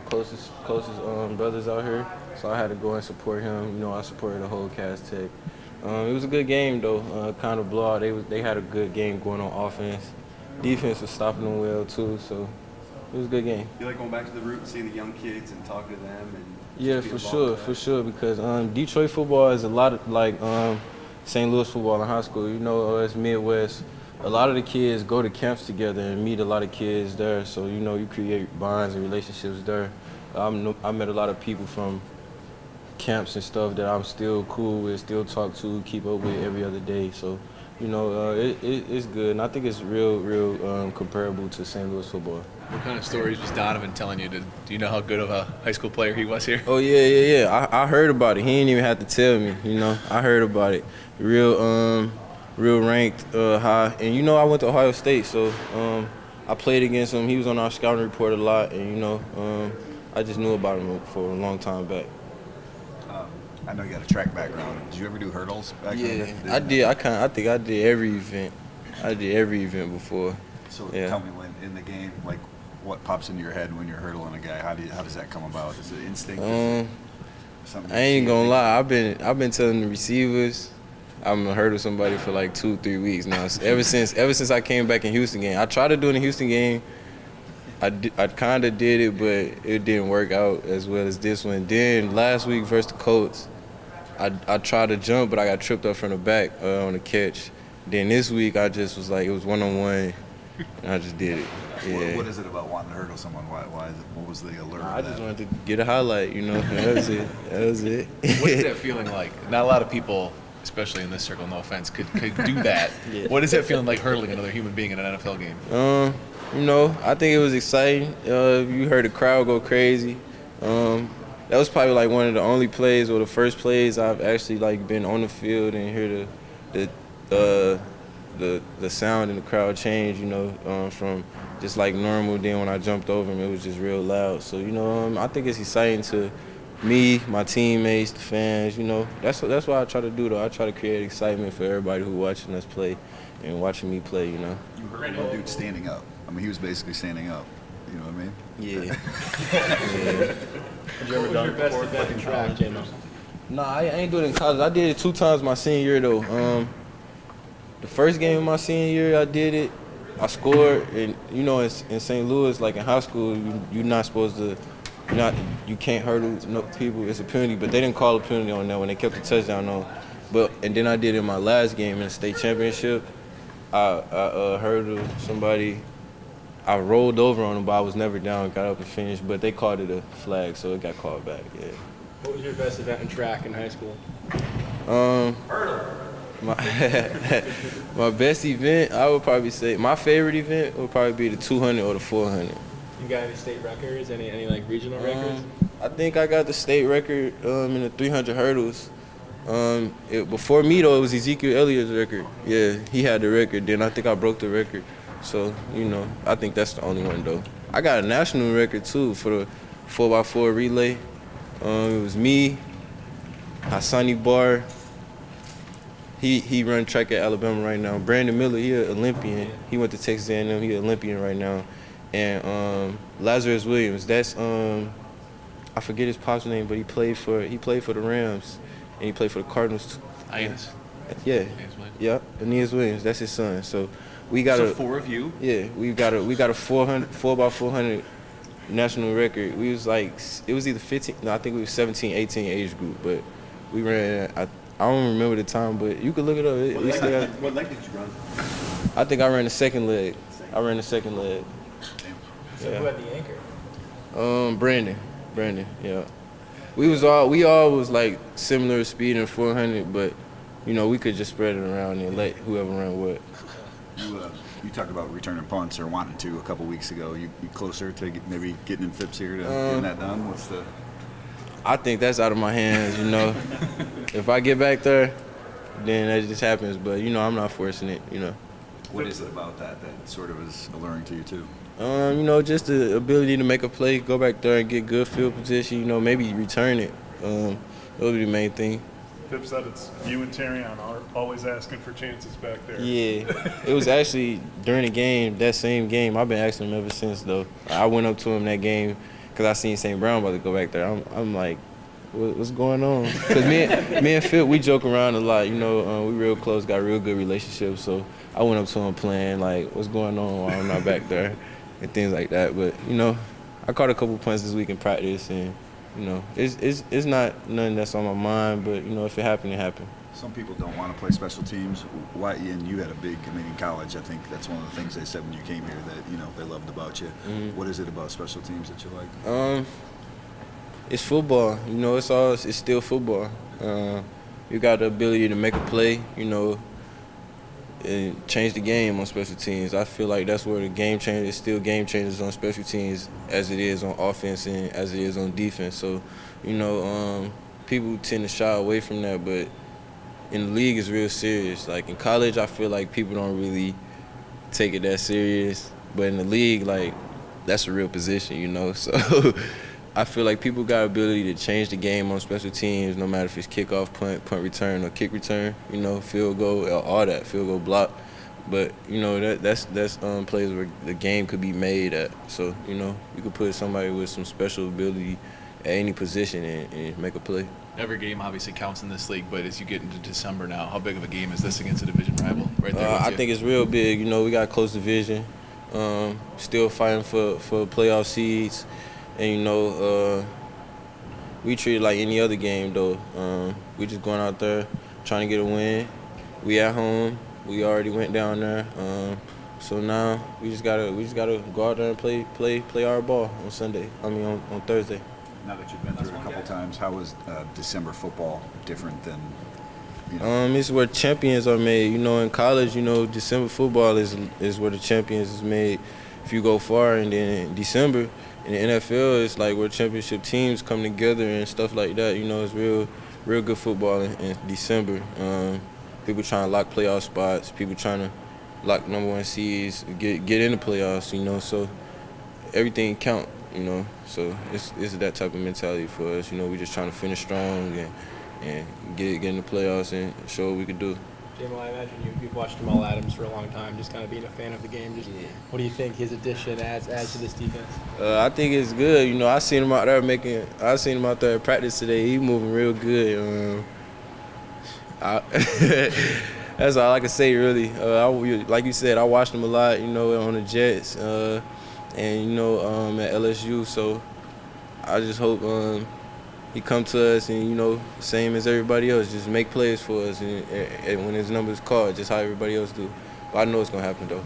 closest brothers out here, so I had to go and support him. You know, I supported the whole Cass Tech. It was a good game though, kind of blowout. They had a good game going on offense. Defense was stopping them well too, so it was a good game. You like going back to the root and seeing the young kids and talking to them and yeah, for sure, because Detroit football is a lot of like St. Louis football in high school. You know, it's Midwest. A lot of the kids go to camps together and meet a lot of kids there, so you know you create bonds and relationships there. I met a lot of people from camps and stuff that I'm still cool with, still talk to, keep up with every other day. So, you know, it's good, and I think it's real comparable to St. Louis football. What kind of stories was Donovan telling you? Do you know how good of a high school player he was here? Oh yeah. I heard about it. He didn't even have to tell me. You know, I heard about it. Real ranked high, and you know I went to Ohio State, so I played against him. He was on our scouting report a lot, and you know I just knew about him for a long time back. I know you got a track background. Did you ever do hurdles back then? Yeah, I did. I think I did every event. I did every event before. So yeah. Tell me, when in the game, like what pops into your head when you're hurdling a guy? How does that come about? Is it instinct? Something I ain't gonna lie. I've been telling the receivers I'm gonna hurdle somebody for like 2-3 weeks now. Ever since I came back in Houston game, I tried to do it in the Houston game. I kind of did it, but it didn't work out as well as this one. Then last week versus the Colts, I tried to jump, but I got tripped up from the back on the catch. Then this week, I just was like, it was one-on-one, and I just did it. Yeah. What is it about wanting to hurdle someone? Why is it, what was the allure? I just wanted to get a highlight, you know. That was it. What is that feeling like? Not a lot of people, especially in this circle, no offense, could do that. Yeah. What is that feeling like hurdling another human being in an NFL game? You know, I think it was exciting. You heard the crowd go crazy. That was probably like one of the only plays or the first plays I've actually like been on the field and hear the sound in the crowd change. You know, from just like normal. Then when I jumped over him, it was just real loud. So you know, I think it's exciting to me, my teammates, the fans. You know, that's what I try to do though. I try to create excitement for everybody who watching us play and watching me play. You know. You heard a dude standing up. I mean, he was basically standing up. You know what I mean? Yeah. Yeah. Have you ever done it before, like in college? Nah, I ain't do it in college. I did it 2 times my senior year though. The first game of my senior year, I did it. I scored, and you know, in St. Louis, like in high school, you're not supposed to, you can't hurdle no people. It's a penalty, but they didn't call a penalty on that when they kept the touchdown on. And then I did it in my last game in the state championship. I hurdled somebody. I rolled over on him, but I was never down, got up and finished, but they called it a flag, so it got called back, yeah. What was your best event in track in high school? My best event, I would probably say, my favorite event would probably be the 200 or the 400. You got any state records, any like regional records? I think I got the state record in the 300 hurdles. Before me, though, it was Ezekiel Elliott's record. Yeah, he had the record. Then I think I broke the record. So, you know, I think that's the only one, though. I got a national record, too, for the 4x4 relay. It was me, Hassani Barr. He run track at Alabama right now. Brandon Miller, he an Olympian. He went to Texas A&M. He an Olympian right now. And Lazarus Williams, that's I forget his pop's name, but he played for the Rams, and he played for the Cardinals. Aeneas. Yeah. Yeah, Aeneas Williams. That's his son. So we got so 4 of you. Yeah, we got a 4x400 national record. We was like, it was either 15. No, I think we was 17, 18 age group, but we ran. I don't remember the time, but you could look it up. What leg did you run? I think I ran the second leg. So who had the anchor? Brandon, yeah. We all was like similar speed in 400, but you know, we could just spread it around and let whoever run what. You talked about returning punts or wanting to a couple weeks ago. You closer to maybe getting in Phipps here to getting that done? I think that's out of my hands, you know. If I get back there, then that just happens. But, you know, I'm not forcing it, you know. What is it about that sort of is alluring to you, too? You know, just the ability to make a play, go back there and get good field position, you know, maybe return it. That would be the main thing. Pip said it's you and Terrion are always asking for chances back there. Yeah, it was actually during the game, that same game. I've been asking him ever since, though. I went up to him that game because I seen St. Brown about to go back there. I'm like, what's going on? Because me and Phil, we joke around a lot. You know, we real close, got a real good relationship. So I went up to him playing, like, what's going on while I'm not back there and things like that. But, you know, I caught a couple punts this week in practice, and, you know, it's not nothing that's on my mind. But, you know, if it happened, it happened. Some people don't want to play special teams. Why? And you had a big, I mean, in college, I think that's one of the things they said when you came here that, you know, they loved about you. Mm-hmm. What is it about special teams that you like? It's football. You know, it's still football. You got the ability to make a play, you know, and change the game on special teams. I feel like that's where the game changes. It's still game changers on special teams as it is on offense and as it is on defense. So, you know, people tend to shy away from that, but in the league, it's real serious. Like in college, I feel like people don't really take it that serious. But in the league, like, that's a real position, you know? So I feel like people got ability to change the game on special teams, no matter if it's kickoff, punt return, or kick return, you know, field goal, all that, field goal block. But, you know, that's plays where the game could be made at. So, you know, you could put somebody with some special ability at any position and make a play. Every game obviously counts in this league, but as you get into December now, how big of a game is this against a division rival right there with I you? think it's real big. You know, we got a close division, still fighting for playoff seeds. And, you know, we treat it like any other game, though. We just going out there trying to get a win. We at home. We already went down there. So now we just gotta go out there and play our ball on Sunday. I mean on Thursday. Now that you've been through it a couple times, how is December football different than, you know? It's where champions are made. You know, in college, you know, December football is where the champions is made. If you go far, and then in December, in the NFL, it's like where championship teams come together and stuff like that. You know, it's real good football in December. People trying to lock playoff spots. People trying to lock #1 seeds, get in the playoffs. You know, so everything count. You know, so it's that type of mentality for us. You know, we just trying to finish strong and get in the playoffs and show what we could do. Jamal, I imagine you've watched Jamal Adams for a long time, just kind of being a fan of the game. Just what do you think his addition adds to this defense? I think it's good. You know, I seen him out there at practice today. He moving real good. That's all I can say, really. Like you said, I watched him a lot, you know, on the Jets and, you know, at LSU. So I just hope he come to us and, you know, same as everybody else, just make plays for us and when his number's called, just how everybody else do. But I know it's going to happen, though.